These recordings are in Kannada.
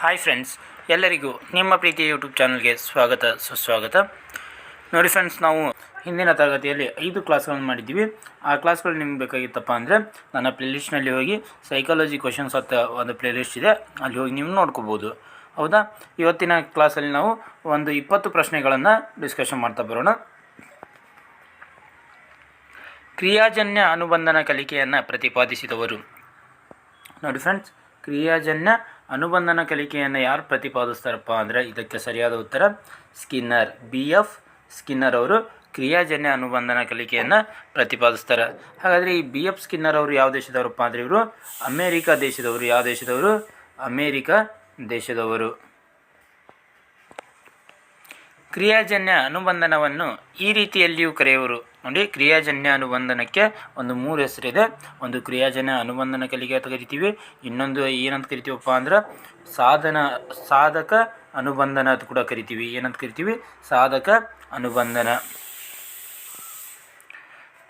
ಹಾಯ್ ಫ್ರೆಂಡ್ಸ್, ಎಲ್ಲರಿಗೂ ನಿಮ್ಮ ಪ್ರೀತಿಯ ಯೂಟ್ಯೂಬ್ ಚಾನಲ್ಗೆ ಸ್ವಾಗತ ಸುಸ್ವಾಗತ. ನೋಡಿ ಫ್ರೆಂಡ್ಸ್, ನಾವು ಹಿಂದಿನ ತರಗತಿಯಲ್ಲಿ 5 ಕ್ಲಾಸ್ಗಳನ್ನು ಮಾಡಿದ್ದೀವಿ. ಆ ಕ್ಲಾಸ್ಗಳು ನಿಮ್ಗೆ ಬೇಕಾಗಿತ್ತಪ್ಪ ಅಂದರೆ ನನ್ನ ಪ್ಲೇಲಿಸ್ಟ್ನಲ್ಲಿ ಹೋಗಿ ಸೈಕಾಲಜಿ ಕ್ವಶನ್ಸ್ ಅಂತ ಒಂದು ಪ್ಲೇಲಿಸ್ಟ್ ಇದೆ, ಅಲ್ಲಿ ಹೋಗಿ ನೀವು ನೋಡ್ಕೋಬೋದು. ಹೌದಾ, ಇವತ್ತಿನ ಕ್ಲಾಸಲ್ಲಿ ನಾವು ಒಂದು 20 ಪ್ರಶ್ನೆಗಳನ್ನು ಡಿಸ್ಕಷನ್ ಮಾಡ್ತಾ ಬರೋಣ. ಕ್ರಿಯಾಜನ್ಯ ಅನುಬಂಧನ ಕಲಿಕೆಯನ್ನು ಪ್ರತಿಪಾದಿಸಿದವರು. ನೋಡಿ ಫ್ರೆಂಡ್ಸ್, ಕ್ರಿಯಾಜನ್ಯ ಅನುಬಂಧನ ಕಲಿಕೆಯನ್ನು ಯಾರು ಪ್ರತಿಪಾದಿಸ್ತಾರಪ್ಪ ಅಂದರೆ ಇದಕ್ಕೆ ಸರಿಯಾದ ಉತ್ತರ ಸ್ಕಿನ್ನರ್. BF ಸ್ಕಿನ್ನರ್ ಅವರು ಕ್ರಿಯಾಜನ್ಯ ಅನುಬಂಧನ ಕಲಿಕೆಯನ್ನು ಪ್ರತಿಪಾದಿಸ್ತಾರೆ. ಹಾಗಾದರೆ ಈ BF ಸ್ಕಿನ್ನರ್ ಅವರು ಯಾವ ದೇಶದವರಪ್ಪ ಅಂದರೆ ಇವರು ಅಮೇರಿಕಾ ದೇಶದವರು. ಯಾವ ದೇಶದವರು? ಅಮೇರಿಕಾ ದೇಶದವರು. ಕ್ರಿಯಾಜನ್ಯ ಅನುಬಂಧನವನ್ನು ಈ ರೀತಿಯಲ್ಲಿಯೂ ಕರೆಯುವರು. ನೋಡಿ, ಕ್ರಿಯಾಜನ್ಯ ಅನುಬಂಧನಕ್ಕೆ ಒಂದು 3 ಹೆಸರಿದೆ. ಒಂದು ಕ್ರಿಯಾಜನ್ಯ ಅನುಬಂಧನ ಕಲಿಕೆ ಅಂತ ಕರಿತೀವಿ, ಇನ್ನೊಂದು ಏನಂತ ಕರಿತೀವಪ್ಪ ಅಂದ್ರೆ ಸಾಧಕ ಅನುಬಂಧನ ಅಂತ ಕೂಡ ಕರಿತೀವಿ. ಏನಂತ ಕರಿತೀವಿ? ಸಾಧಕ ಅನುಬಂಧನ.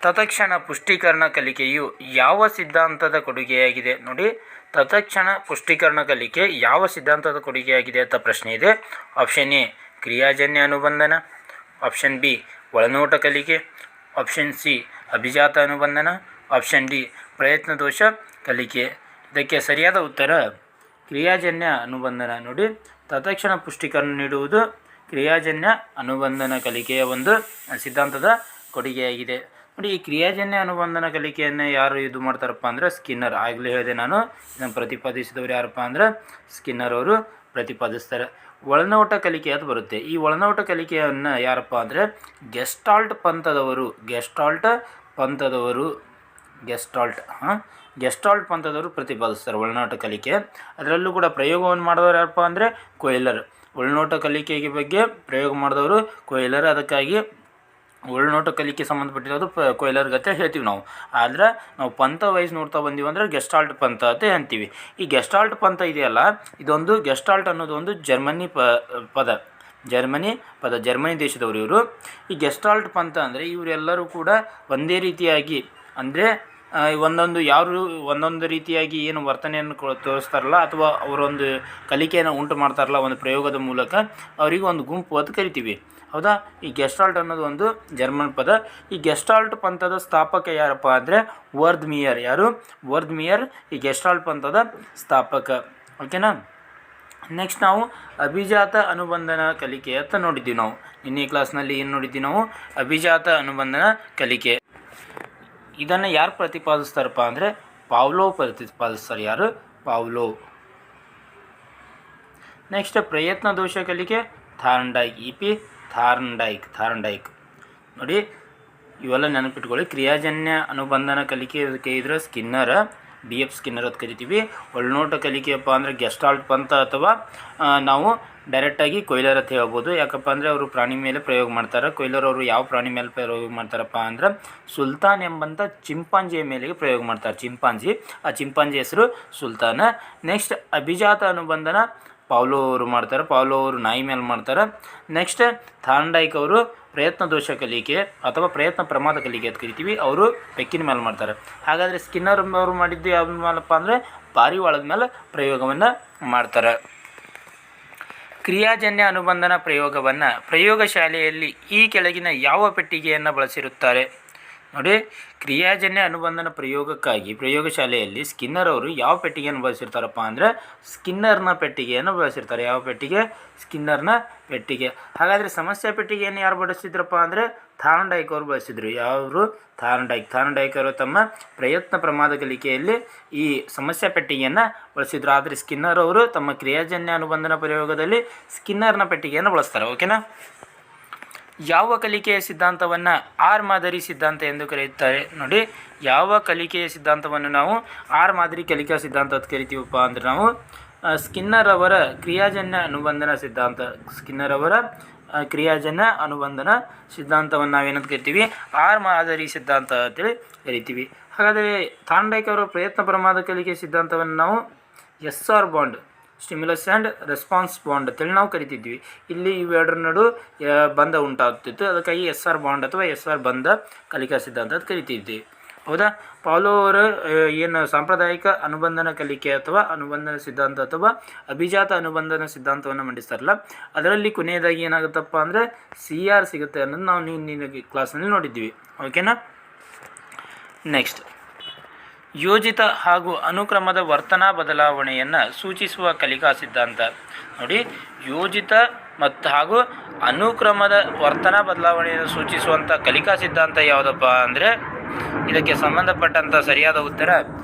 ತತ್ಕ್ಷಣ ಪುಷ್ಟೀಕರಣ ಕಲಿಕೆಯು ಯಾವ ಸಿದ್ಧಾಂತದ ಕೊಡುಗೆಯಾಗಿದೆ? ನೋಡಿ, ತತ್ಕ್ಷಣ ಪುಷ್ಟೀಕರಣ ಕಲಿಕೆ ಯಾವ ಸಿದ್ಧಾಂತದ ಕೊಡುಗೆಯಾಗಿದೆ ಅಂತ ಪ್ರಶ್ನೆ ಇದೆ. ಆಪ್ಷನ್ ಎ ಕ್ರಿಯಾಜನ್ಯ ಅನುಬಂಧನ, ಆಪ್ಷನ್ ಬಿ ಒಳನೋಟ ಕಲಿಕೆ, ಆಪ್ಷನ್ ಸಿ ಅಭಿಜಾತ ಅನುಬಂಧನ, ಆಪ್ಷನ್ ಡಿ ಪ್ರಯತ್ನ ದೋಷ ಕಲಿಕೆ. ಇದಕ್ಕೆ ಸರಿಯಾದ ಉತ್ತರ ಕ್ರಿಯಾಜನ್ಯ ಅನುಬಂಧನ. ನೋಡಿ, ತತ್ಕ್ಷಣ ಪುಷ್ಟೀಕರಣ ನೀಡುವುದು ಕ್ರಿಯಾಜನ್ಯ ಅನುಬಂಧನ ಕಲಿಕೆಯ ಒಂದು ಸಿದ್ಧಾಂತದ ಕೊಡುಗೆಯಾಗಿದೆ. ನೋಡಿ, ಈ ಕ್ರಿಯಾಜನ್ಯ ಅನುಬಂಧನ ಕಲಿಕೆಯನ್ನು ಯಾರು ಇದು ಮಾಡ್ತಾರಪ್ಪ ಅಂದರೆ ಸ್ಕಿನ್ನರ್. ಆಗಲೇ ಹೇಳಿದೆ ನಾನು, ಇದನ್ನು ಪ್ರತಿಪಾದಿಸಿದವರು ಯಾರಪ್ಪ ಅಂದರೆ ಸ್ಕಿನ್ನರ್ ಅವರು ಪ್ರತಿಪಾದಿಸ್ತಾರೆ. ಒಳನೋಟ ಕಲಿಕೆ ಅಂತ ಬರುತ್ತೆ. ಈ ಒಳನೋಟ ಕಲಿಕೆಯನ್ನು ಯಾರಪ್ಪ ಅಂದರೆ ಗೆಸ್ಟಾಲ್ಟ್ ಪಂಥದವರು ಪ್ರತಿಪಾದಿಸ್ತಾರೆ ಒಳನೋಟ ಕಲಿಕೆ. ಅದರಲ್ಲೂ ಕೂಡ ಪ್ರಯೋಗವನ್ನು ಮಾಡಿದವರು ಯಾರಪ್ಪ ಅಂದರೆ ಕೊಯ್ಲರ್. ಒಳನೋಟ ಕಲಿಕೆಗೆ ಬಗ್ಗೆ ಪ್ರಯೋಗ ಮಾಡಿದವರು ಕೊಯ್ಲರ್. ಅದಕ್ಕಾಗಿ ಒಳನೋಟ ಕಲಿಕೆ ಸಂಬಂಧಪಟ್ಟಿರೋದು ಕೊಯ್ಲರ್ ಗತೆ ಹೇಳ್ತೀವಿ ನಾವು. ಆದರೆ ನಾವು ಪಂಥ ವೈಸ್ ನೋಡ್ತಾ ಬಂದೀವಿ ಅಂದರೆ ಗೆಸ್ಟಾಲ್ಟ್ ಪಂಥ ಅಂತ ಅಂತೀವಿ. ಈ ಗೆಸ್ಟಾಲ್ಟ್ ಪಂಥ ಇದೆಯಲ್ಲ, ಇದೊಂದು ಗೆಸ್ಟಾಲ್ಟ್ ಅನ್ನೋದು ಒಂದು ಜರ್ಮನಿ ಪದ, ಜರ್ಮನಿ ದೇಶದವರು ಇವರು. ಈ ಗೆಸ್ಟಾಲ್ಟ್ ಪಂಥ ಅಂದರೆ ಇವರೆಲ್ಲರೂ ಕೂಡ ಒಂದೇ ರೀತಿಯಾಗಿ ಅಂದರೆ ಒಂದೊಂದು ರೀತಿಯಾಗಿ ಏನು ವರ್ತನೆಯನ್ನು ತೋರಿಸ್ತಾರಲ್ಲ ಅಥವಾ ಅವರೊಂದು ಕಲಿಕೆಯನ್ನು ಉಂಟು ಮಾಡ್ತಾರಲ್ಲ ಒಂದು ಪ್ರಯೋಗದ ಮೂಲಕ, ಅವರಿಗೆ ಒಂದು ಗುಂಪು ಅಂತ ಕರಿತೀವಿ. ಹೌದಾ, ಈ ಗೆಸ್ಟಾಲ್ಟ್ ಅನ್ನೋದು ಒಂದು ಜರ್ಮನ್ ಪದ. ಈ ಗೆಸ್ಟಾಲ್ಟ್ ಪಂಥದ ಸ್ಥಾಪಕ ಯಾರಪ್ಪ ಅಂದರೆ ವರ್ದ್ಮಿಯರ್. ಯಾರು? ವರ್ದ್ಮಿಯರ್ ಈ ಗೆಸ್ಟಾಲ್ಟ್ ಪಂಥದ ಸ್ಥಾಪಕ. ಓಕೆನಾ. ನೆಕ್ಸ್ಟ್ ನಾವು ಅಭಿಜಾತ ಅನುಬಂಧನ ಕಲಿಕೆ ಅಂತ ನೋಡಿದ್ದೀವಿ. ನಾವು ನಿನ್ನೆ ಕ್ಲಾಸ್ನಲ್ಲಿ ಏನು ನೋಡಿದ್ದೀವಿ? ನಾವು ಅಭಿಜಾತ ಅನುಬಂಧನ ಕಲಿಕೆ. ಇದನ್ನು ಯಾರು ಪ್ರತಿಪಾದಿಸ್ತಾರಪ್ಪ ಅಂದರೆ ಪಾವ್ಲೋವ್ ಪ್ರತಿಪಾದಿಸ್ತಾರೆ. ಯಾರು? ಪಾವ್ಲೋವ್. ನೆಕ್ಸ್ಟ್ ಪ್ರಯತ್ನ ದೋಷ ಕಲಿಕೆ ಥಾರ್ನ್ಡೈಕ್. EP ಥಾರ್ನ್ಡೈಕ್. ನೋಡಿ, ಇವೆಲ್ಲ ನೆನಪಿಟ್ಕೊಳ್ಳಿ. ಕ್ರಿಯಾಜನ್ಯ ಅನುಬಂಧನ ಕಲಿಕೆ ಇದ್ರೆ ಸ್ಕಿನ್ನರ್, BF ಸ್ಕಿನ್ನರ್ ಅಂತ ಕರಿತೀವಿ. ಒಳನೋಟ ಕಲಿಕೆಯಪ್ಪ ಅಂದರೆ ಗೆಸ್ಟಾಲ್ಟ್ ಪಂಥ ಅಥವಾ ನಾವು ಡೈರೆಕ್ಟಾಗಿ ಕೊಯ್ಲರ್ ಅಂತ ಹೇಳ್ಬೋದು. ಯಾಕಪ್ಪ ಅಂದರೆ ಅವರು ಪ್ರಾಣಿ ಮೇಲೆ ಪ್ರಯೋಗ ಮಾಡ್ತಾರೆ. ಕೊಯ್ಲರ್ ಅವರು ಯಾವ ಪ್ರಾಣಿ ಮೇಲೆ ಪ್ರಯೋಗ ಮಾಡ್ತಾರಪ್ಪ ಅಂದ್ರೆ ಸುಲ್ತಾನ್ ಎಂಬಂಥ ಚಿಂಪಾಂಜಿಯ ಮೇಲೆ ಪ್ರಯೋಗ ಮಾಡ್ತಾರೆ. ಆ ಚಿಂಪಾಂಜಿ ಹೆಸರು ಸುಲ್ತಾನ. ನೆಕ್ಸ್ಟ್ ಅಭಿಜಾತ ಅನುಬಂಧನ ಪಾವ್ಲೋ ಅವರು ಮಾಡ್ತಾರೆ. ಪಾವ್ಲೋ ಅವರು ನಾಯಿ ಮೇಲೆ ಮಾಡ್ತಾರೆ. ನೆಕ್ಸ್ಟ್ ಥಾರ್ನ್ಡೈಕ್ ಅವರು ಪ್ರಯತ್ನ ದೋಷ ಕಲಿಕೆ ಅಥವಾ ಪ್ರಯತ್ನ ಪ್ರಮಾದ ಕಲಿಕೆ ಅಂತ ಕರಿತೀವಿ. ಅವರು ಬೆಕ್ಕಿನ ಮೇಲೆ ಮಾಡ್ತಾರೆ. ಹಾಗಾದರೆ ಸ್ಕಿನ್ನರ್ ಅವರು ಮಾಡಿದ್ದು ಯಾವ ಮೇಲಪ್ಪ ಅಂದರೆ ಪಾರಿವಾಳದ ಮೇಲೆ ಪ್ರಯೋಗವನ್ನು ಮಾಡ್ತಾರೆ. ಕ್ರಿಯಾಜನ್ಯ ಅನುಬಂಧನ ಪ್ರಯೋಗವನ್ನು ಪ್ರಯೋಗಶಾಲೆಯಲ್ಲಿ ಈ ಕೆಳಗಿನ ಯಾವ ಪೆಟ್ಟಿಗೆಯನ್ನು ಬಳಸಿರುತ್ತಾರೆ? ನೋಡಿ, ಕ್ರಿಯಾಜನ್ಯ ಅನುಬಂಧನ ಪ್ರಯೋಗಕ್ಕಾಗಿ ಪ್ರಯೋಗಶಾಲೆಯಲ್ಲಿ ಸ್ಕಿನ್ನರ್ ಅವರು ಯಾವ ಪೆಟ್ಟಿಗೆಯನ್ನು ಬಳಸಿರ್ತಾರಪ್ಪ ಅಂದರೆ ಸ್ಕಿನ್ನರ್ನ ಪೆಟ್ಟಿಗೆಯನ್ನು ಬಳಸಿರ್ತಾರೆ. ಯಾವ ಪೆಟ್ಟಿಗೆ? ಸ್ಕಿನ್ನರ್ನ ಪೆಟ್ಟಿಗೆ. ಹಾಗಾದರೆ ಸಮಸ್ಯೆ ಪೆಟ್ಟಿಗೆಯನ್ನು ಯಾರು ಬಳಸಿದ್ರಪ್ಪ ಅಂದರೆ ಥಾರ್ನ್ಡೈಕ್ ಅವರು ಬಳಸಿದರು. ಯಾರು? ಥಾರ್ನ್ಡೈಕ್ ಅವರು ತಮ್ಮ ಪ್ರಯತ್ನ ಪ್ರಮಾದ ಕಲಿಕೆಯಲ್ಲಿ ಈ ಸಮಸ್ಯೆ ಪೆಟ್ಟಿಗೆಯನ್ನು ಬಳಸಿದ್ರು. ಆದರೆ ಸ್ಕಿನ್ನರ್ ಅವರು ತಮ್ಮ ಕ್ರಿಯಾಜನ್ಯ ಅನುಬಂಧನ ಪ್ರಯೋಗದಲ್ಲಿ ಸ್ಕಿನ್ನರ್ನ ಪೆಟ್ಟಿಗೆಯನ್ನು ಬಳಸ್ತಾರೆ. ಓಕೆನಾ. ಯಾವ ಕಲಿಕೆಯ ಸಿದ್ಧಾಂತವನ್ನು R ಮಾದರಿ ಸಿದ್ಧಾಂತ ಎಂದು ಕರೆಯುತ್ತಾರೆ? ನೋಡಿ, ಯಾವ ಕಲಿಕೆಯ ಸಿದ್ಧಾಂತವನ್ನು ನಾವು R ಮಾದರಿ ಕಲಿಕಾ ಸಿದ್ಧಾಂತ ಅಂತ ಕರಿತೀವಪ್ಪ ಅಂದರೆ ನಾವು ಸ್ಕಿನ್ನರ್ ಅವರ ಕ್ರಿಯಾಜನ್ಯ ಅನುಬಂಧನ ಸಿದ್ಧಾಂತ. ಸ್ಕಿನ್ನರ್ ಅವರ ಕ್ರಿಯಾಜನ್ಯ ಅನುಬಂಧನ ಸಿದ್ಧಾಂತವನ್ನು ನಾವೇನಂತ ಕರಿತೀವಿ? R ಮಾದರಿ ಸಿದ್ಧಾಂತ ಅಂತೇಳಿ ಕರಿತೀವಿ. ಹಾಗಾದರೆ ಥಾರ್ನ್ಡೈಕ್ ಅವರ ಪ್ರಯತ್ನ ಪ್ರಮಾದ ಕಲಿಕೆ ಸಿದ್ಧಾಂತವನ್ನು ನಾವು SR bond, stimulus and response bond ಅಂತೇಳಿ ನಾವು ಕರಿತಿದ್ವಿ. ಇಲ್ಲಿ ಇವೆರಡರ ನಡು ಬಂಧ ಉಂಟಾಗ್ತಿತ್ತು. ಅದಕ್ಕಾಗಿ SR ಬಾಂಡ್ ಅಥವಾ SR ಬಂಧ ಕಲಿಕಾ ಸಿದ್ಧಾಂತ ಅಂತ ಕರಿತಿದ್ವಿ. ಹೌದಾ. ಪಾವ್ಲೋ ಅವರ ಏನು ಸಾಂಪ್ರದಾಯಿಕ ಅನುಬಂಧನ ಕಲಿಕೆ ಅಥವಾ ಅನುಬಂಧನ ಸಿದ್ಧಾಂತ ಅಥವಾ ಅಭಿಜಾತ ಅನುಬಂಧನ ಸಿದ್ಧಾಂತವನ್ನು ಮಂಡಿಸ್ತಾರಲ್ಲ, ಅದರಲ್ಲಿ ಕೊನೆಯದಾಗಿ ಏನಾಗುತ್ತಪ್ಪ ಅಂದರೆ CR ಸಿಗುತ್ತೆ ಅನ್ನೋದು ನಾವು ನಿನಗೆ ಕ್ಲಾಸ್ನಲ್ಲಿ ನೋಡಿದ್ದೀವಿ. ಓಕೆನಾ. ನೆಕ್ಸ್ಟ್, ಯೋಜಿತ ಹಾಗೂ ಅನುಕ್ರಮದ ವರ್ತನಾ ಬದಲಾವಣೆಯನ್ನು ಸೂಚಿಸುವ ಕಲಿಕಾ ಸಿದ್ಧಾಂತ. ನೋಡಿ, ಯೋಜಿತ ಮತ್ತು ಹಾಗೂ ಅನುಕ್ರಮದ ವರ್ತನಾ ಬದಲಾವಣೆಯನ್ನು ಸೂಚಿಸುವಂಥ ಕಲಿಕಾ ಸಿದ್ಧಾಂತ ಯಾವುದಪ್ಪ ಅಂದರೆ ಇದಕ್ಕೆ ಸಂಬಂಧಪಟ್ಟಂಥ ಸರಿಯಾದ ಉತ್ತರ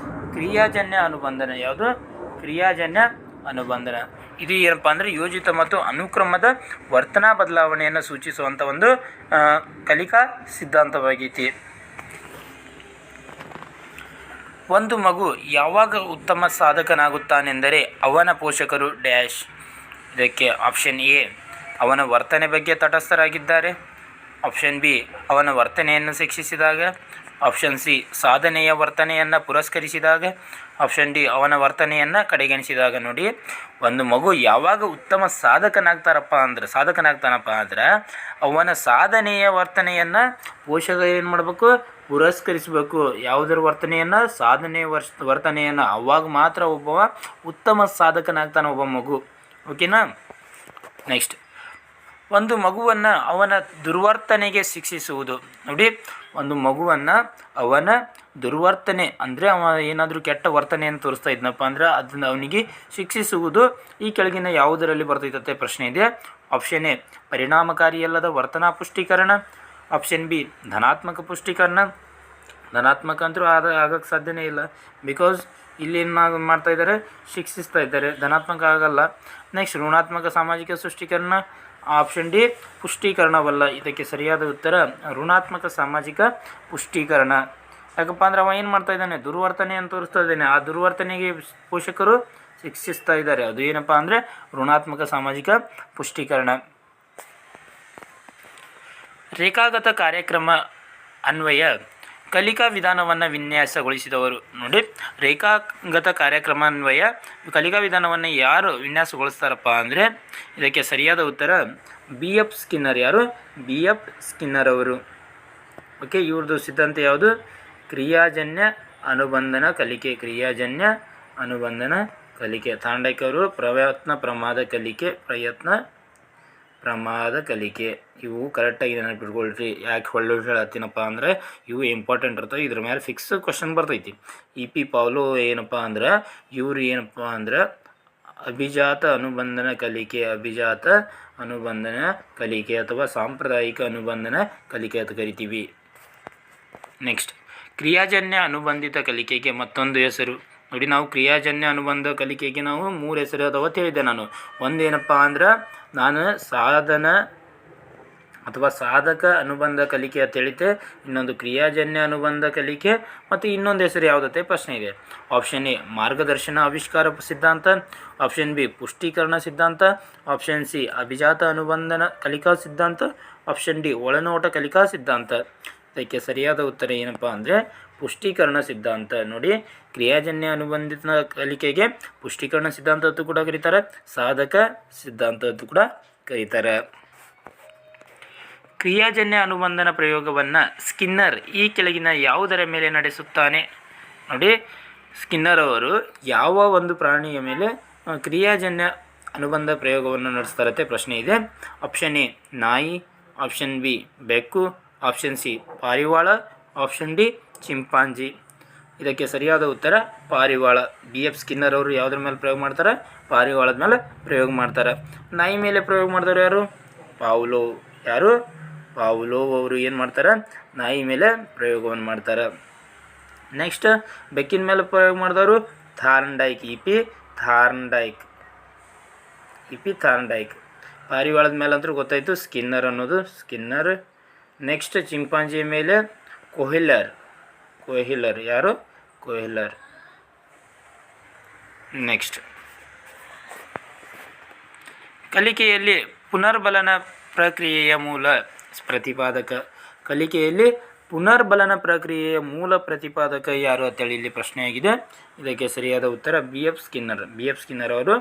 ಕ್ರಿಯಾಜನ್ಯ ಅನುಬಂಧನ. ಯಾವುದು? ಕ್ರಿಯಾಜನ್ಯ ಅನುಬಂಧನ. ಇದು ಏನಪ್ಪ ಅಂದರೆ ಯೋಜಿತ ಮತ್ತು ಅನುಕ್ರಮದ ವರ್ತನಾ ಬದಲಾವಣೆಯನ್ನು ಸೂಚಿಸುವಂಥ ಒಂದು ಕಲಿಕಾ ಸಿದ್ಧಾಂತವಾಗೈತಿ. ಒಂದು ಮಗು ಯಾವಾಗ ಉತ್ತಮ ಸಾಧಕನಾಗುತ್ತಾನೆಂದರೆ ಅವನ ಪೋಷಕರು ಡ್ಯಾಶ್. ಇದಕ್ಕೆ ಆಪ್ಷನ್ ಎ ಅವನ ವರ್ತನೆ ಬಗ್ಗೆ ತಟಸ್ಥರಾಗಿದ್ದಾರೆ, ಆಪ್ಷನ್ ಬಿ ಅವನ ವರ್ತನೆಯನ್ನು ಶಿಕ್ಷಿಸಿದಾಗ, ಆಪ್ಷನ್ ಸಿ ಸಾಧನೆಯ ವರ್ತನೆಯನ್ನು ಪುರಸ್ಕರಿಸಿದಾಗ, ಆಪ್ಷನ್ ಡಿ ಅವನ ವರ್ತನೆಯನ್ನು ಕಡೆಗಣಿಸಿದಾಗ. ನೋಡಿ, ಒಂದು ಮಗು ಯಾವಾಗ ಉತ್ತಮ ಸಾಧಕನಾಗ್ತಾನಪ್ಪ ಅಂದ್ರೆ ಅವನ ಸಾಧನೆಯ ವರ್ತನೆಯನ್ನು ಪೋಷಕ ಏನು ಮಾಡಬೇಕು? ಪುರಸ್ಕರಿಸಬೇಕು. ಯಾವುದರ ವರ್ತನೆಯನ್ನು? ಸಾಧನೆಯ ವರ್ತನೆಯನ್ನು. ಅವಾಗ ಮಾತ್ರ ಒಬ್ಬವ ಉತ್ತಮ ಸಾಧಕನಾಗ್ತಾನೆ ಒಬ್ಬ ಮಗು. ಓಕೆನಾ. ನೆಕ್ಸ್ಟ್, ಒಂದು ಮಗುವನ್ನು ಅವನ ದುರ್ವರ್ತನೆಗೆ ಶಿಕ್ಷಿಸುವುದು. ನೋಡಿ, ಒಂದು ಮಗುವನ್ನು ಅವನ ದುರ್ವರ್ತನೆ ಅಂದರೆ ಅವ ಏನಾದರೂ ಕೆಟ್ಟ ವರ್ತನೆಯನ್ನು ತೋರಿಸ್ತಾ ಇದ್ನಪ್ಪ ಅಂದ್ರೆ ಅದನ್ನು ಅವನಿಗೆ ಶಿಕ್ಷಿಸುವುದು ಈ ಕೆಳಗಿನ ಯಾವುದರಲ್ಲಿ ಬರ್ತೈತೆ ಪ್ರಶ್ನೆ ಇದೆ. ಆಪ್ಷನ್ ಎ ಪರಿಣಾಮಕಾರಿಯಲ್ಲದ ವರ್ತನಾ ಪುಷ್ಟೀಕರಣ, ಆಪ್ಷನ್ ಬಿ ಧನಾತ್ಮಕ ಪುಷ್ಟೀಕರಣ. ಧನಾತ್ಮಕ ಅಂತೂ ಆಗೋಕ್ಕೆ ಸಾಧ್ಯನೇ ಇಲ್ಲ, ಬಿಕಾಸ್ ಇಲ್ಲಿ ಏನು ಮಾಡ್ತಾಯಿದ್ದಾರೆ? ಶಿಕ್ಷಿಸ್ತಾ ಇದ್ದಾರೆ. ಧನಾತ್ಮಕ ಆಗಲ್ಲ. ನೆಕ್ಸ್ಟ್, ಋಣಾತ್ಮಕ ಸಾಮಾಜಿಕ ಸೃಷ್ಟೀಕರಣ. Option D ಪುಷ್ಟೀಕರಣವಲ್ಲ. ಇದಕ್ಕೆ ಸರಿಯಾದ ಉತ್ತರ ಋಣಾತ್ಮಕ ಸಾಮಾಜಿಕ ಪುಷ್ಟೀಕರಣ. ಯಾಕಪ್ಪ ಅಂದ್ರೆ ಅವ ಏನು ಮಾಡ್ತಾ ಇದ್ದಾನೆ? ದುರ್ವರ್ತನೆಯನ್ನು ತೋರಿಸ್ತಾ ಇದ್ದಾನೆ. ಆ ದುರ್ವರ್ತನೆಗೆ ಪೋಷಕರು ಶಿಕ್ಷಿಸ್ತಾ ಇದ್ದಾರೆ. ಅದು ಏನಪ್ಪ ಅಂದರೆ ಋಣಾತ್ಮಕ ಸಾಮಾಜಿಕ ಪುಷ್ಟೀಕರಣ. ರೇಖಾಗತ ಕಾರ್ಯಕ್ರಮ ಅನ್ವಯ ಕಲಿಕಾ ವಿಧಾನವನ್ನು ವಿನ್ಯಾಸಗೊಳಿಸಿದವರು. ನೋಡಿ, ರೇಖಾಗತ ಕಾರ್ಯಕ್ರಮ ಅನ್ವಯ ಕಲಿಕಾ ವಿಧಾನವನ್ನು ಯಾರು ವಿನ್ಯಾಸಗೊಳಿಸ್ತಾರಪ್ಪ ಅಂದರೆ ಇದಕ್ಕೆ ಸರಿಯಾದ ಉತ್ತರ BF ಸ್ಕಿನ್ನರ್. ಯಾರು? BF ಸ್ಕಿನ್ನರ್ ಅವರು. ಓಕೆ, ಇವ್ರದ್ದು ಸಿದ್ಧಾಂತ ಯಾವುದು? ಕ್ರಿಯಾಜನ್ಯ ಅನುಬಂಧನ ಕಲಿಕೆ. ಕ್ರಿಯಾಜನ್ಯ ಅನುಬಂಧನ ಕಲಿಕೆ. ಥಾಂಡೈಕ್ ಅವರು ಪ್ರಯತ್ನ ಪ್ರಮಾದ ಕಲಿಕೆ. ಇವು ಕರೆಕ್ಟಾಗಿ ನೆನಪಿಟ್ಕೊಳ್ರಿ. ಯಾಕೆ ಹೇಳತ್ತೀನಪ್ಪ ಅಂದರೆ ಇವು ಇಂಪಾರ್ಟೆಂಟ್ ಇರ್ತವೆ. ಇದ್ರ ಮೇಲೆ ಫಿಕ್ಸ್ ಕ್ವಶನ್ ಬರ್ತೈತಿ. EP ಪಾವ್ಲೋ ಏನಪ್ಪ ಅಂದ್ರೆ ಇವರು ಏನಪ್ಪ ಅಂದ್ರೆ ಅಭಿಜಾತ ಅನುಬಂಧನ ಕಲಿಕೆ ಅಥವಾ ಸಾಂಪ್ರದಾಯಿಕ ಅನುಬಂಧನ ಕಲಿಕೆ ಅಂತ ಕರಿತೀವಿ. ನೆಕ್ಸ್ಟ್, ಕ್ರಿಯಾಜನ್ಯ ಅನುಬಂಧಿತ ಕಲಿಕೆಗೆ ಮತ್ತೊಂದು ಹೆಸರು. ನೋಡಿ, ನಾವು ಕ್ರಿಯಾಜನ್ಯ ಅನುಬಂಧ ಕಲಿಕೆಗೆ ನಾವು 3 ಹೆಸರು ಅಥವಾ ಹೇಳಿದ್ದೆ ನಾನು. ಒಂದೇನಪ್ಪ ಅಂದ್ರೆ ನಾನು ಸಾಧನ ಅಥವಾ ಸಾಧಕ ಅನುಬಂಧ ಕಲಿಕೆ ಅಂತ ಹೇಳಿದ್ದೆ. ಇನ್ನೊಂದು ಕ್ರಿಯಾಜನ್ಯ ಅನುಬಂಧ ಕಲಿಕೆ ಮತ್ತು ಇನ್ನೊಂದು ಹೆಸರು ಯಾವುದತ್ತೆ ಪ್ರಶ್ನೆ ಇದೆ. ಆಪ್ಷನ್ ಎ ಮಾರ್ಗದರ್ಶನ ಆವಿಷ್ಕಾರ ಸಿದ್ಧಾಂತ, ಆಪ್ಷನ್ ಬಿ ಪುಷ್ಟೀಕರಣ ಸಿದ್ಧಾಂತ, ಆಪ್ಷನ್ ಸಿ ಅಭಿಜಾತ ಅನುಬಂಧನ ಕಲಿಕಾ ಸಿದ್ಧಾಂತ, ಆಪ್ಷನ್ ಡಿ ಒಳನೋಟ ಕಲಿಕಾ ಸಿದ್ಧಾಂತ. ಇದಕ್ಕೆ ಸರಿಯಾದ ಉತ್ತರ ಏನಪ್ಪ ಅಂದರೆ ಪುಷ್ಟೀಕರಣ ಸಿದ್ಧಾಂತ. ನೋಡಿ, ಕ್ರಿಯಾಜನ್ಯ ಅನುಬಂಧಿತ ಕಲಿಕೆಗೆ ಪುಷ್ಟೀಕರಣ ಸಿದ್ಧಾಂತ ಅಂತ ಕೂಡ ಕರೀತಾರೆ, ಸಾಧಕ ಸಿದ್ಧಾಂತ ಅಂತ ಕೂಡ ಕರೀತಾರೆ. ಕ್ರಿಯಾಜನ್ಯ ಅನುಬಂಧನ ಪ್ರಯೋಗವನ್ನು ಸ್ಕಿನ್ನರ್ ಈ ಕೆಳಗಿನ ಯಾವುದರ ಮೇಲೆ ನಡೆಸುತ್ತಾನೆ? ನೋಡಿ, ಸ್ಕಿನ್ನರ್ ಅವರು ಯಾವ ಒಂದು ಪ್ರಾಣಿಯ ಮೇಲೆ ಕ್ರಿಯಾಜನ್ಯ ಅನುಬಂಧ ಪ್ರಯೋಗವನ್ನು ನಡೆಸ್ತಾರತ್ತೆ ಪ್ರಶ್ನೆ ಇದೆ. ಆಪ್ಷನ್ ಎ ನಾಯಿ, ಆಪ್ಷನ್ ಬಿ ಬೆಕ್ಕು, ಆಪ್ಷನ್ ಸಿ ಪಾರಿವಾಳ, ಆಪ್ಷನ್ ಡಿ ಚಿಂಪಾಂಜಿ. ಇದಕ್ಕೆ ಸರಿಯಾದ ಉತ್ತರ ಪಾರಿವಾಳ. BF ಸ್ಕಿನ್ನರ್ ಅವರು ಯಾವುದ್ರ ಮೇಲೆ ಪ್ರಯೋಗ ಮಾಡ್ತಾರೆ? ಪಾರಿವಾಳದ ಮೇಲೆ ಪ್ರಯೋಗ ಮಾಡ್ತಾರೆ. ನಾಯಿ ಮೇಲೆ ಪ್ರಯೋಗ ಮಾಡಿದವರು ಯಾರು? ಪಾವ್ಲೋ. ಯಾರು? ಪಾವ್ಲೋ ಅವರು ಏನು ಮಾಡ್ತಾರೆ? ನಾಯಿ ಮೇಲೆ ಪ್ರಯೋಗವನ್ನು ಮಾಡ್ತಾರೆ. ನೆಕ್ಸ್ಟ್, ಬೆಕ್ಕಿನ ಮೇಲೆ ಪ್ರಯೋಗ ಮಾಡಿದವರು ಥಾರ್ನ್ಡೈಕ್. EP ಥಾರ್ನ್ಡೈಕ್. ಪಾರಿವಾಳದ ಮೇಲೆ ಅಂತೂ ಗೊತ್ತಾಯಿತು ಸ್ಕಿನ್ನರ್ ಅನ್ನೋದು, ಸ್ಕಿನ್ನರ್. ನೆಕ್ಸ್ಟ್, ಚಿಂಪಾಂಜಿ ಮೇಲೆ ಕೊಹಿಲರ್. ಯಾರು? ಕೊಹಿಲರ್. ನೆಕ್ಸ್ಟ್, ಕಲಿಕೆಯಲ್ಲಿ ಪುನರ್ಬಲನ ಪ್ರಕ್ರಿಯೆಯ ಮೂಲ ಪ್ರತಿಪಾದಕ. ಕಲಿಕೆಯಲ್ಲಿ ಪುನರ್ಬಲನ ಪ್ರಕ್ರಿಯೆಯ ಮೂಲ ಪ್ರತಿಪಾದಕ ಯಾರು ಅಂತೇಳಿ ಇಲ್ಲಿ ಪ್ರಶ್ನೆಯಾಗಿದೆ. ಇದಕ್ಕೆ ಸರಿಯಾದ ಉತ್ತರ BF ಸ್ಕಿನ್ನರ್ ಅವರು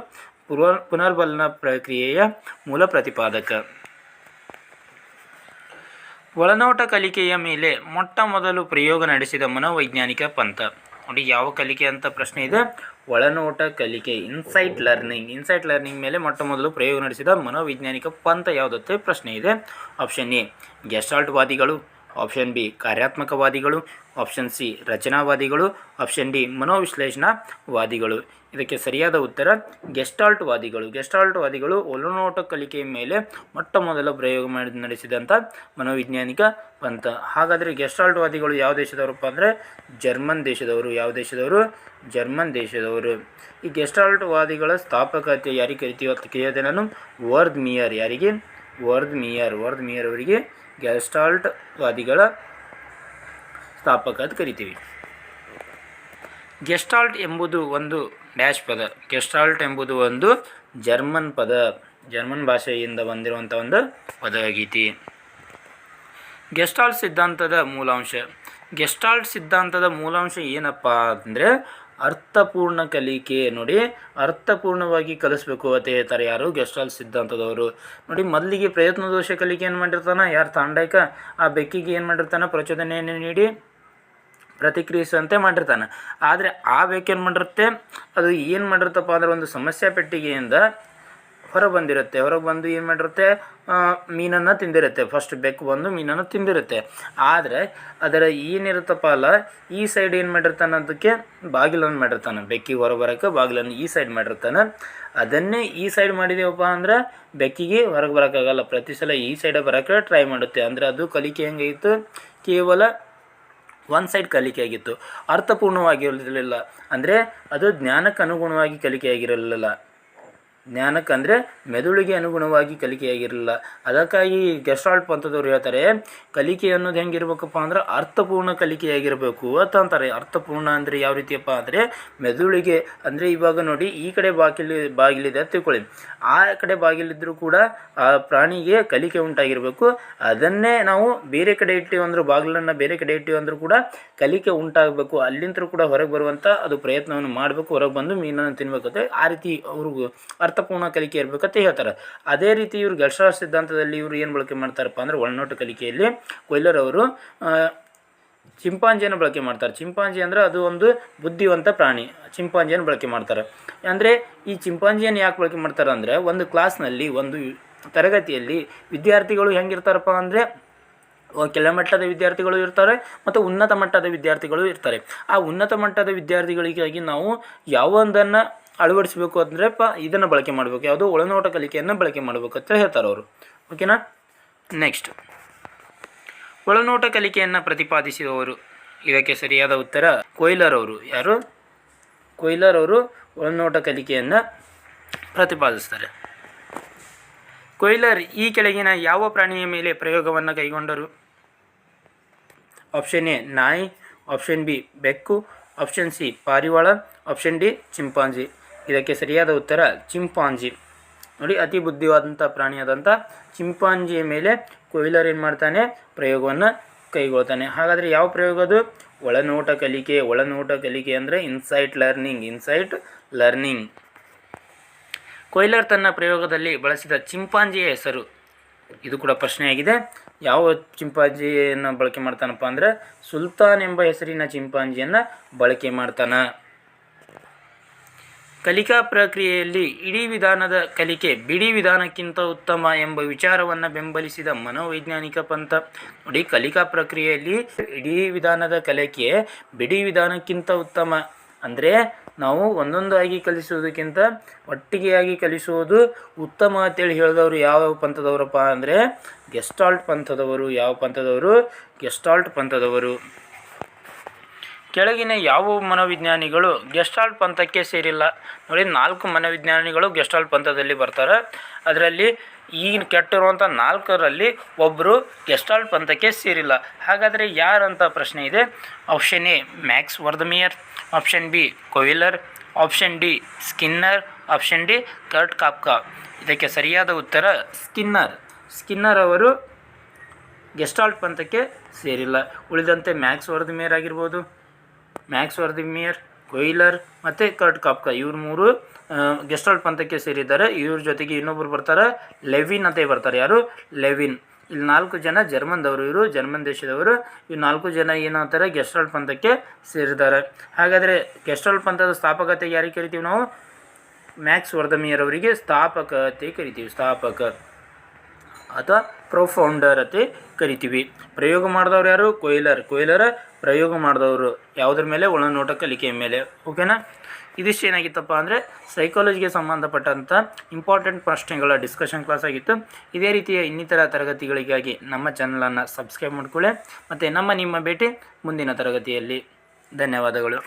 ಪುನರ್ಬಲನ ಪ್ರಕ್ರಿಯೆಯ ಮೂಲ ಪ್ರತಿಪಾದಕ. ಒಳನೋಟ ಕಲಿಕೆಯ ಮೇಲೆ ಮೊಟ್ಟ ಮೊದಲು ಪ್ರಯೋಗ ನಡೆಸಿದ ಮನೋವೈಜ್ಞಾನಿಕ ಪಂಥ. ನೋಡಿ ಯಾವ ಕಲಿಕೆ ಅಂತ ಪ್ರಶ್ನೆ ಇದೆ. ಒಳನೋಟ ಕಲಿಕೆ, ಇನ್ಸೈಟ್ ಲರ್ನಿಂಗ್ ಮೇಲೆ ಮೊಟ್ಟ ಮೊದಲು ಪ್ರಯೋಗ ನಡೆಸಿದ ಮನೋವೈಜ್ಞಾನಿಕ ಪಂಥ ಯಾವುದತ್ತೆ ಪ್ರಶ್ನೆ ಇದೆ. ಆಪ್ಷನ್ ಎ ಗೆಸ್ಟಾಲ್ಟ್ವಾದಿಗಳು, ಆಪ್ಷನ್ ಬಿ ಕಾರ್ಯಾತ್ಮಕವಾದಿಗಳು, ಆಪ್ಷನ್ ಸಿ ರಚನಾವಾದಿಗಳು, ಆಪ್ಷನ್ ಡಿ ಮನೋವಿಶ್ಲೇಷಣಾವಾದಿಗಳು. ಇದಕ್ಕೆ ಸರಿಯಾದ ಉತ್ತರ ಗೆಸ್ಟಾಲ್ಟ್ವಾದಿಗಳು ಒಳನೋಟ ಕಲಿಕೆಯ ಮೇಲೆ ಮೊಟ್ಟ ಮೊದಲ ಪ್ರಯೋಗ ನಡೆಸಿದಂಥ ಮನೋವೈಜ್ಞಾನಿಕ ಪಂಥ. ಹಾಗಾದರೆ ಗೆಸ್ಟಾಲ್ಟ್ವಾದಿಗಳು ಯಾವ ದೇಶದವರಪ್ಪ ಅಂದರೆ ಜರ್ಮನ್ ದೇಶದವರು. ಯಾವ ದೇಶದವರು? ಜರ್ಮನ್ ದೇಶದವರು. ಈ ಗೆಸ್ಟಾಲ್ಟ್ವಾದಿಗಳ ಸ್ಥಾಪಕತೆ ಯಾರಿಗೆ ಕರಿತೀವಿ ಅಂತ ಕೇಳಿದೆ ನಾನು, ವರ್ದ್ ಮಿಯರ್. ಯಾರಿಗೆ? ವರ್ದ್ ಮಿಯರ್ ಅವರಿಗೆ ಗೆಸ್ಟಾಲ್ಟ್ವಾದಿಗಳ ಸ್ಥಾಪಕ ಅಂತ ಕರಿತೀವಿ. ಗೆಸ್ಟಾಲ್ಟ್ ಎಂಬುದು ಒಂದು ಡ್ಯಾಶ್ ಪದ. ಗೆಸ್ಟಾಲ್ಟ್ ಎಂಬುದು ಒಂದು ಜರ್ಮನ್ ಪದ, ಜರ್ಮನ್ ಭಾಷೆಯಿಂದ ಬಂದಿರುವಂಥ ಒಂದು ಪದವಾಗೈತಿ. ಗೆಸ್ಟಾಲ್ಟ್ ಸಿದ್ಧಾಂತದ ಮೂಲಾಂಶ ಏನಪ್ಪ ಅಂದರೆ ಅರ್ಥಪೂರ್ಣ ಕಲಿಕೆ. ನೋಡಿ, ಅರ್ಥಪೂರ್ಣವಾಗಿ ಕಲಿಸ್ಬೇಕು ಅಂತ ಹೇಳ್ತಾರೆ ಯಾರು? ಗೆಸ್ಟಾಲ್ಟ್ ಸಿದ್ಧಾಂತದವರು. ನೋಡಿ, ಮೊದಲಿಗೆ ಪ್ರಯತ್ನದೋಷ ಕಲಿಕೆ ಏನು ಮಾಡಿರ್ತಾನೆ ಯಾರು? ತಾಂಡಾಯಿಕ ಆ ಬೆಕ್ಕಿಗೆ ಏನು ಮಾಡಿರ್ತಾನೆ? ಪ್ರಚೋದನೆಯನ್ನು ನೀಡಿ ಪ್ರತಿಕ್ರಿಯಿಸುವಂತೆ ಮಾಡಿರ್ತಾನೆ. ಆದರೆ ಆ ಬೇಕೇನು ಮಾಡಿರುತ್ತೆ, ಅದು ಏನು ಮಾಡಿರುತ್ತಪ್ಪ ಅಂದರೆ ಒಂದು ಸಮಸ್ಯೆ ಪೆಟ್ಟಿಗೆಯಿಂದ ಹೊರಗೆ ಬಂದು ಏನು ಮಾಡಿರುತ್ತೆ? ಮೀನನ್ನು ತಿಂದಿರುತ್ತೆ. ಫಸ್ಟ್ ಬೆಕ್ಕು ಬಂದು ಮೀನನ್ನು ತಿಂದಿರುತ್ತೆ. ಆದರೆ ಅದರ ಏನಿರುತ್ತಪ್ಪ ಅಲ್ಲ, ಈ ಸೈಡ್ ಏನು ಮಾಡಿರ್ತಾನೆ? ಅದಕ್ಕೆ ಬಾಗಿಲನ್ನು ಮಾಡಿರ್ತಾನೆ. ಬೆಕ್ಕಿಗೆ ಹೊರ ಬರೋಕ್ಕೆ ಬಾಗಿಲನ್ನು ಈ ಸೈಡ್ ಮಾಡಿರ್ತಾನೆ. ಅದನ್ನೇ ಈ ಸೈಡ್ ಮಾಡಿದೇವಪ್ಪ ಅಂದ್ರೆ ಬೆಕ್ಕಿಗೆ ಹೊರಗೆ ಬರೋಕ್ಕಾಗಲ್ಲ. ಪ್ರತಿ ಸಲ ಈ ಸೈಡ್ ಬರೋಕ್ಕೆ ಟ್ರೈ ಮಾಡುತ್ತೆ. ಅಂದರೆ ಅದು ಕಲಿಕೆ ಹೆಂಗಾಗಿತ್ತು? ಕೇವಲ ಒನ್ ಸೈಡ್ ಕಲಿಕೆ ಆಗಿತ್ತು, ಅರ್ಥಪೂರ್ಣವಾಗಿರಲಿಲ್ಲ. ಅಂದರೆ ಅದು ಜ್ಞಾನಕ್ಕೆ ಅನುಗುಣವಾಗಿ ಕಲಿಕೆ ಆಗಿರಲಿಲ್ಲ. ಜ್ಞಾನಕ್ಕೆ ಅಂದರೆ ಮೆದುಳಿಗೆ ಅನುಗುಣವಾಗಿ ಕಲಿಕೆಯಾಗಿರಲಿಲ್ಲ. ಅದಕ್ಕಾಗಿ ಗೆಸ್ಟಾಲ್ಟ್ ಪಂಥದವ್ರು ಹೇಳ್ತಾರೆ ಕಲಿಕೆ ಅನ್ನೋದು ಹೆಂಗಿರ್ಬೇಕಪ್ಪ ಅಂದ್ರೆ ಅರ್ಥಪೂರ್ಣ ಕಲಿಕೆಯಾಗಿರಬೇಕು ಅಂತ ಅಂತಾರೆ. ಅರ್ಥಪೂರ್ಣ ಅಂದರೆ ಯಾವ ರೀತಿಯಪ್ಪ ಅಂದರೆ ಮೆದುಳಿಗೆ, ಅಂದರೆ ಇವಾಗ ನೋಡಿ ಈ ಕಡೆ ಬಾಗಿಲಿದೆ ಅಂತ ತಿಳ್ಕೊಳ್ಳಿ, ಆ ಕಡೆ ಬಾಗಿಲಿದ್ದರೂ ಕೂಡ ಆ ಪ್ರಾಣಿಗೆ ಕಲಿಕೆ ಉಂಟಾಗಿರಬೇಕು. ಅದನ್ನೇ ನಾವು ಬೇರೆ ಕಡೆ ಇಟ್ಟಿವಿ ಅಂದರೂ, ಬಾಗಿಲನ್ನು ಬೇರೆ ಕಡೆ ಇಟ್ಟಿವಿ ಅಂದರೂ ಕೂಡ ಕಲಿಕೆ ಉಂಟಾಗಬೇಕು. ಅಲ್ಲಿಂದ ಕೂಡ ಹೊರಗೆ ಬರುವಂಥ ಅದು ಪ್ರಯತ್ನವನ್ನು ಮಾಡಬೇಕು, ಹೊರಗೆ ಬಂದು ಮೀನನ್ನು ತಿನ್ಬೇಕಂತೆ. ಆ ರೀತಿ ಅವ್ರಿಗೂ ಅರ್ಥಪೂರ್ಣ ಕಲಿಕೆ ಇರಬೇಕಂತ ಹೇಳ್ತಾರೆ. ಅದೇ ರೀತಿ ಇವರು ಗೆಸ್ಟಾಲ್ಟ್ ಸಿದ್ಧಾಂತದಲ್ಲಿ ಇವರು ಏನು ಬಳಕೆ ಮಾಡ್ತಾರಪ್ಪ ಅಂದರೆ ಒಳನೋಟ ಕಲಿಕೆಯಲ್ಲಿ ಕೊಯ್ಲರ್ ಅವರು ಚಿಂಪಾಂಜಿಯನ್ನು ಬಳಕೆ ಮಾಡ್ತಾರೆ. ಚಿಂಪಾಂಜಿ ಅಂದರೆ ಅದು ಒಂದು ಬುದ್ಧಿವಂತ ಪ್ರಾಣಿ. ಚಿಂಪಾಂಜಿಯನ್ನು ಬಳಕೆ ಮಾಡ್ತಾರೆ. ಅಂದರೆ ಈ ಚಿಂಪಾಂಜಿಯನ್ನು ಯಾಕೆ ಬಳಕೆ ಮಾಡ್ತಾರೆ ಅಂದರೆ ಒಂದು ಕ್ಲಾಸ್ನಲ್ಲಿ, ಒಂದು ತರಗತಿಯಲ್ಲಿ ವಿದ್ಯಾರ್ಥಿಗಳು ಹೆಂಗಿರ್ತಾರಪ್ಪ ಅಂದರೆ ಕೆಳಮಟ್ಟದ ವಿದ್ಯಾರ್ಥಿಗಳು ಇರ್ತಾರೆ ಮತ್ತು ಉನ್ನತ ಮಟ್ಟದ ವಿದ್ಯಾರ್ಥಿಗಳು ಇರ್ತಾರೆ. ಆ ಉನ್ನತ ಮಟ್ಟದ ವಿದ್ಯಾರ್ಥಿಗಳಿಗಾಗಿ ನಾವು ಯಾವೊಂದನ್ನು ಅಳವಡಿಸಬೇಕು ಅಂದರೆ ಇದನ್ನು ಬಳಕೆ ಮಾಡಬೇಕು, ಯಾವುದೋ ಒಳನೋಟ ಕಲಿಕೆಯನ್ನು ಬಳಕೆ ಮಾಡಬೇಕು ಅಂತ ಹೇಳ್ತಾರೆ ಅವರು. ಓಕೆನಾ? ನೆಕ್ಸ್ಟ್, ಒಳನೋಟ ಕಲಿಕೆಯನ್ನು ಪ್ರತಿಪಾದಿಸಿದವರು. ಇದಕ್ಕೆ ಸರಿಯಾದ ಉತ್ತರ ಕೊಯ್ಲರ್ ಅವರು. ಯಾರು? ಕೊಯ್ಲರ್ ಅವರು ಒಳನೋಟ ಕಲಿಕೆಯನ್ನು ಪ್ರತಿಪಾದಿಸ್ತಾರೆ. ಕೊಯ್ಲರ್ ಈ ಕೆಳಗಿನ ಯಾವ ಪ್ರಾಣಿಯ ಮೇಲೆ ಪ್ರಯೋಗವನ್ನು ಕೈಗೊಂಡರು? ಆಪ್ಷನ್ ಎ ನಾಯಿ, ಆಪ್ಷನ್ ಬಿ ಬೆಕ್ಕು, ಆಪ್ಷನ್ ಸಿ ಪಾರಿವಾಳ, ಆಪ್ಷನ್ ಡಿ ಚಿಂಪಾಂಜಿ. ಇದಕ್ಕೆ ಸರಿಯಾದ ಉತ್ತರ ಚಿಂಪಾಂಜಿ. ನೋಡಿ, ಅತಿ ಬುದ್ಧಿವಾದಂಥ ಪ್ರಾಣಿಯಾದಂಥ ಚಿಂಪಾಂಜಿಯ ಮೇಲೆ ಕೊಯ್ಲರ್ ಏನು ಮಾಡ್ತಾನೆ? ಪ್ರಯೋಗವನ್ನು ಕೈಗೊಳ್ತಾನೆ. ಹಾಗಾದರೆ ಯಾವ ಪ್ರಯೋಗ ಅದು? ಒಳನೋಟ ಕಲಿಕೆ. ಒಳನೋಟ ಕಲಿಕೆ ಅಂದರೆ ಇನ್ಸೈಟ್ ಲರ್ನಿಂಗ್. ಕೊಯ್ಲರ್ ತನ್ನ ಪ್ರಯೋಗದಲ್ಲಿ ಬಳಸಿದ ಚಿಂಪಾಂಜಿಯ ಹೆಸರು. ಇದು ಕೂಡ ಪ್ರಶ್ನೆಯಾಗಿದೆ. ಯಾವ ಚಿಂಪಾಂಜಿಯನ್ನು ಬಳಕೆ ಮಾಡ್ತಾನಪ್ಪ ಅಂದರೆ ಸುಲ್ತಾನ್ ಎಂಬ ಹೆಸರಿನ ಚಿಂಪಾಂಜಿಯನ್ನು ಬಳಕೆ ಮಾಡ್ತಾನೆ. ಕಲಿಕಾ ಪ್ರಕ್ರಿಯೆಯಲ್ಲಿ ಇಡೀ ವಿಧಾನದ ಕಲಿಕೆ ಬಿಡಿ ವಿಧಾನಕ್ಕಿಂತ ಉತ್ತಮ ಎಂಬ ವಿಚಾರವನ್ನು ಬೆಂಬಲಿಸಿದ ಮನೋವೈಜ್ಞಾನಿಕ ಪಂಥ. ನೋಡಿ, ಕಲಿಕಾ ಪ್ರಕ್ರಿಯೆಯಲ್ಲಿ ಇಡೀ ವಿಧಾನದ ಕಲಿಕೆ ಬಿಡಿ ವಿಧಾನಕ್ಕಿಂತ ಉತ್ತಮ ಅಂದರೆ ನಾವು ಒಂದೊಂದಾಗಿ ಕಲಿಸುವುದಕ್ಕಿಂತ ಒಟ್ಟಿಗೆಯಾಗಿ ಕಲಿಸುವುದು ಉತ್ತಮ ಅಂತೇಳಿ ಹೇಳಿದವರು ಯಾವ ಪಂಥದವರಪ್ಪ ಅಂದರೆ ಗೆಸ್ಟಾಲ್ಟ್ ಪಂಥದವರು. ಯಾವ ಪಂಥದವರು? ಗೆಸ್ಟಾಲ್ಟ್ ಪಂಥದವರು. ಕೆಳಗಿನ ಯಾವ ಮನೋವಿಜ್ಞಾನಿಗಳು ಗೆಸ್ಟಾಲ್ಟ್ ಪಂಥಕ್ಕೆ ಸೇರಿಲ್ಲ? ನೋಡಿ, 4 ಮನೋವಿಜ್ಞಾನಿಗಳು ಗೆಸ್ಟಾಲ್ಟ್ ಪಂಥದಲ್ಲಿ ಬರ್ತಾರೆ. ಅದರಲ್ಲಿ ಈ ಕೆಟ್ಟಿರುವಂಥ 4ರಲ್ಲಿ ಒಬ್ಬರು ಗೆಸ್ಟಾಲ್ಟ್ ಪಂಥಕ್ಕೆ ಸೇರಿಲ್ಲ. ಹಾಗಾದರೆ ಯಾರಂತ ಪ್ರಶ್ನೆ ಇದೆ. Option A Max Wertheimer, option B Kohler, option D Skinner, option D Kurt Koffka. ಇದಕ್ಕೆ ಸರಿಯಾದ ಉತ್ತರ ಸ್ಕಿನ್ನರ್ ಅವರು ಗೆಸ್ಟಾಲ್ಟ್ ಪಂಥಕ್ಕೆ ಸೇರಿಲ್ಲ. ಉಳಿದಂತೆ ಮ್ಯಾಕ್ಸ್ ವರ್ದಮಿಯರ್, ಕೊಯ್ಲರ್ ಮತ್ತು ಕರ್ಟ್ ಕಾಫ್ಕಾ ಇವ್ರು 3 ಗೆಸ್ಟಾಲ್ಟ್ ಪಂಥಕ್ಕೆ ಸೇರಿದ್ದಾರೆ. ಇವ್ರ ಜೊತೆಗೆ ಇನ್ನೊಬ್ಬರು ಬರ್ತಾರೆ, ಲೆವಿನ್ ಅಂತ ಬರ್ತಾರೆ. ಯಾರು? ಲೆವಿನ್. ಇಲ್ಲಿ 4 ಜನ ಜರ್ಮನ್ದವರು, ಇವರು ಜರ್ಮನ್ ದೇಶದವರು. ಇವು 4 ಜನ ಏನಾಗ್ತಾರೆ ಗೆಸ್ಟಾಲ್ಟ್ ಪಂಥಕ್ಕೆ ಸೇರಿದ್ದಾರೆ. ಹಾಗಾದರೆ ಗೆಸ್ಟಾಲ್ಟ್ ಪಂಥದ ಸ್ಥಾಪಕತೆಗೆ ಯಾರಿಗೆ ಕರಿತೀವಿ ನಾವು? ಮ್ಯಾಕ್ಸ್ ವರ್ದಮಿಯರವರಿಗೆ ಸ್ಥಾಪಕತೆ ಕರಿತೀವಿ, ಸ್ಥಾಪಕ ಅಥವಾ ಪ್ರೊಫೌಂಡರ್ ಅಂತ ಕರಿತೀವಿ. ಪ್ರಯೋಗ ಮಾಡಿದವ್ರು ಯಾರು? ಕೊಯ್ಲರ್ ಪ್ರಯೋಗ ಮಾಡಿದವರು ಯಾವುದ್ರ ಮೇಲೆ? ಒಳನೋಟ ಕಲಿಕೆಯ ಮೇಲೆ. ಓಕೆನಾ? ಇದಿಷ್ಟು ಏನಾಗಿತ್ತಪ್ಪ ಅಂದರೆ ಸೈಕಾಲಜಿಗೆ ಸಂಬಂಧಪಟ್ಟಂಥ ಇಂಪಾರ್ಟೆಂಟ್ ಪ್ರಶ್ನೆಗಳ ಡಿಸ್ಕಷನ್ ಕ್ಲಾಸ್ ಆಗಿತ್ತು. ಇದೇ ರೀತಿಯ ಇನ್ನಿತರ ತರಗತಿಗಳಿಗಾಗಿ ನಮ್ಮ ಚಾನಲನ್ನು ಸಬ್ಸ್ಕ್ರೈಬ್ ಮಾಡಿಕೊಳ್ಳಿ. ಮತ್ತು ನಿಮ್ಮ ಭೇಟಿ ಮುಂದಿನ ತರಗತಿಯಲ್ಲಿ. ಧನ್ಯವಾದಗಳು.